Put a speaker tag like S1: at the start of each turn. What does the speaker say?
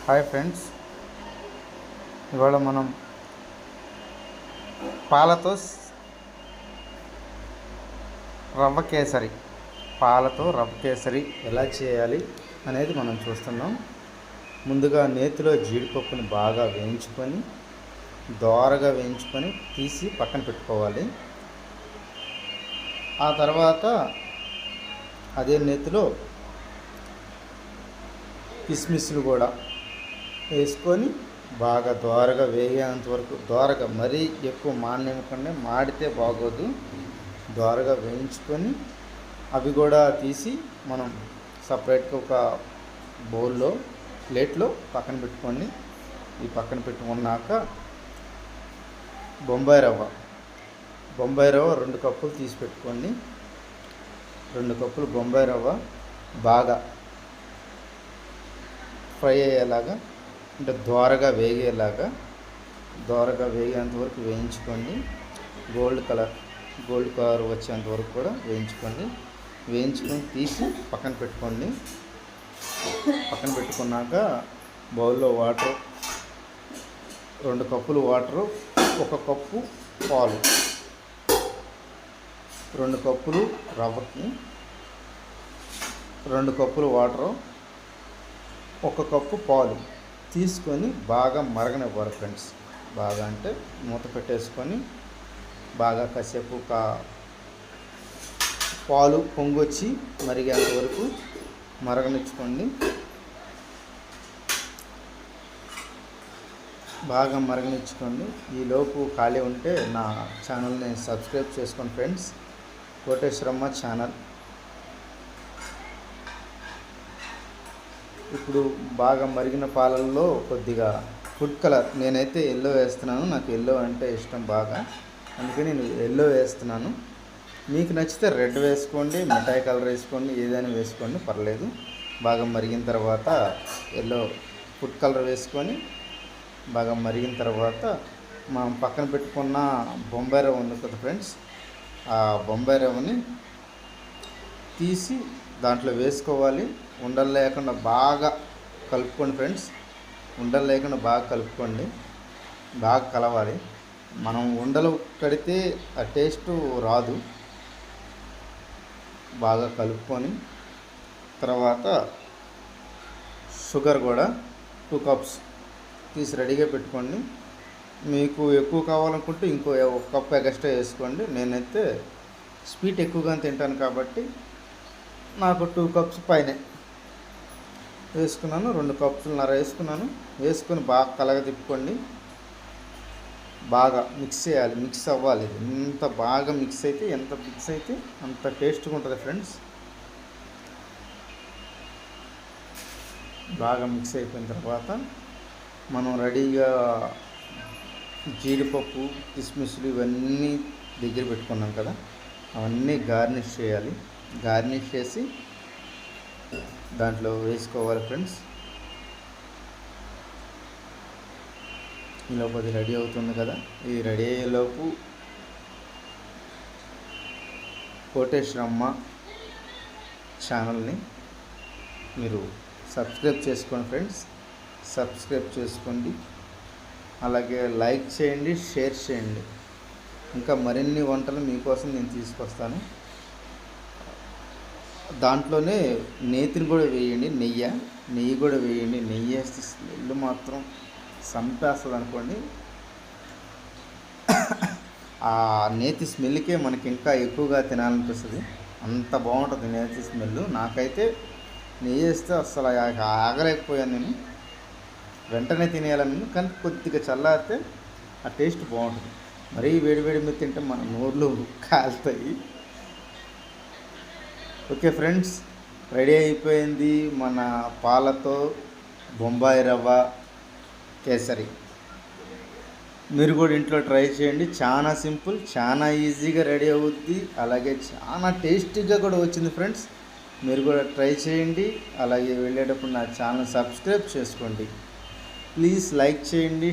S1: Hi friends, ఇవాళ మనం పాలతో రవ్వ కేసరి ఎలా చేయాలి అనేది మనం చూస్తున్నాం. ముందుగా నేతిలో జీడిపప్పుని బాగా దోరగా వేయించుకొని తీసి పక్కన పెట్టుకోవాలి. ఆ తర్వాత అదే నేతిలో కిస్మిస్లు కూడా వేసుకొని బాగా దోరగా వేగేంత వరకు, దోరగా మరీ ఎక్కువ మాడనివ్వకుండా, మాడితే బాగోదు, దోరగా వేయించుకొని అవి కూడా తీసి మనం సపరేట్గా ఒక బౌల్లో ప్లేట్లో పక్కన పెట్టుకోండి. ఈ పక్కన పెట్టుకున్నాక బొంబాయి రవ్వ 2 కప్పులు తీసి పెట్టుకోండి. 2 కప్పులు బొంబాయి రవ్వ బాగా ఫ్రై అయ్యేలాగా, అంటే దోరగా వేగేంత వరకు వేయించుకోండి. గోల్డ్ కలర్ వచ్చేంత వరకు కూడా వేయించుకొని తీసి పక్కన పెట్టుకోండి. పక్కన పెట్టుకున్నాక బౌల్లో వాటర్, 2 కప్పులు వాటరు, 1 కప్పు పాలు, 2 కప్పులు రవ్వకి 2 కప్పులు వాటరు, 1 కప్పు పాలు తీసుకొని బాగా మరగనివ్వాలి ఫ్రెండ్స్. బాగా అంటే మూత పెట్టేసుకొని బాగా కాసేపు పాలు పొంగొచ్చి మరిగేంత వరకు మరగనిచ్చుకోండి. బాగా మరగనిచ్చుకోండి. ఈలోపు ఖాళీ ఉంటే నా ఛానల్ని సబ్స్క్రైబ్ చేసుకోండి ఫ్రెండ్స్. కోటేశ్వరమ్మ ఛానల్. ఇప్పుడు బాగా మరిగిన పాలల్లో కొద్దిగా ఫుడ్ కలర్, నేనైతే ఎల్లో వేస్తున్నాను, నాకు ఎల్లో అంటే ఇష్టం బాగా, అందుకని నేను ఎల్లో వేస్తున్నాను. మీకు నచ్చితే రెడ్ వేసుకోండి, మిఠాయి కలర్ వేసుకోండి, ఏదైనా వేసుకోండి, పర్లేదు. బాగా మరిగిన తర్వాత ఎల్లో ఫుడ్ కలర్ వేసుకొని బాగా మరిగిన తర్వాత మనం పక్కన పెట్టుకున్న బొంబాయి రవ్వ ఉంది కదా ఫ్రెండ్స్, ఆ బొంబాయి రవ్వని తీసి దాంట్లో వేసుకోవాలి. ఉండలు లేకుండా బాగా కలుపుకోండి ఫ్రెండ్స్. ఉండలు లేకుండా బాగా కలుపుకోండి, బాగా కలవాలి. మనం ఉండలు కడితే ఆ టేస్ట్ రాదు. బాగా కలుపుకొని తర్వాత షుగర్ కూడా 2 కప్స్ తీసి రెడీగా పెట్టుకోండి. మీకు ఎక్కువ కావాలనుకుంటే ఇంకో 1 కప్ ఎక్స్ట్రా వేసుకోండి. నేనైతే స్వీట్ ఎక్కువగా తింటాను కాబట్టి నాకు 2 కప్స్ పైనే వేసుకున్నాను. 2 కప్సులన్నర వేసుకున్నాను. వేసుకొని బాగా కలగ తిప్పుకోండి. బాగా మిక్స్ చేయాలి, మిక్స్ అవ్వాలి. ఎంత బాగా మిక్స్ అయితే అంత టేస్ట్గా ఉంటుంది ఫ్రెండ్స్. బాగా మిక్స్ అయిపోయిన తర్వాత మనం రెడీగా జీడిపప్పు, కిస్మిస్లు ఇవన్నీ దగ్గర పెట్టుకున్నాం కదా, అవన్నీ గార్నిష్ చేయాలి. గార్నిష్ చేసి దాంట్లో వేసుకోవాలి ఫ్రెండ్స్. ఈలోపు అది రెడీ అవుతుంది కదా. ఈ రెడీ అయ్యేలోపు కోటేశ్వరమ్మ ఛానల్ని మీరు సబ్స్క్రైబ్ చేసుకోండి ఫ్రెండ్స్. సబ్స్క్రైబ్ చేసుకోండి, అలాగే లైక్ చేయండి, షేర్ చేయండి. ఇంకా మరిన్ని వంటలు మీకోసం నేను తీసుకొస్తాను. దాంట్లోనే నేతిని కూడా వేయండి, నెయ్యి కూడా వేయండి. నెయ్యి వేస్తే స్మెల్ మాత్రం సంపేస్తుంది అనుకోండి. ఆ నేతి స్మెల్కే మనకి ఇంకా ఎక్కువగా తినాలనిపిస్తుంది, అంత బాగుంటుంది నేతి స్మెల్. నాకైతే నెయ్యి వేస్తే అసలు ఆగలేకపోయాను నేను, వెంటనే తినేయాలని. కానీ కొద్దిగా చల్లారితే ఆ టేస్ట్ బాగుంటుంది. మరీ వేడి మీద తింటే మన నోర్లు కాలుతాయి. ఓకే ఫ్రెండ్స్, రెడీ అయిపోయింది మన పాలతో బొంబాయి రవ్వ కేసరి. మీరు కూడా ఇంట్లో ట్రై చేయండి. చాలా సింపుల్, చాలా ఈజీగా రెడీ అవుద్ది, అలాగే చాలా టేస్టీగా కూడా వచ్చింది ఫ్రెండ్స్. మీరు కూడా ట్రై చేయండి. అలాగే వెళ్ళేటప్పుడు నా ఛానల్ సబ్స్క్రైబ్ చేసుకోండి. ప్లీజ్ లైక్ చేయండి,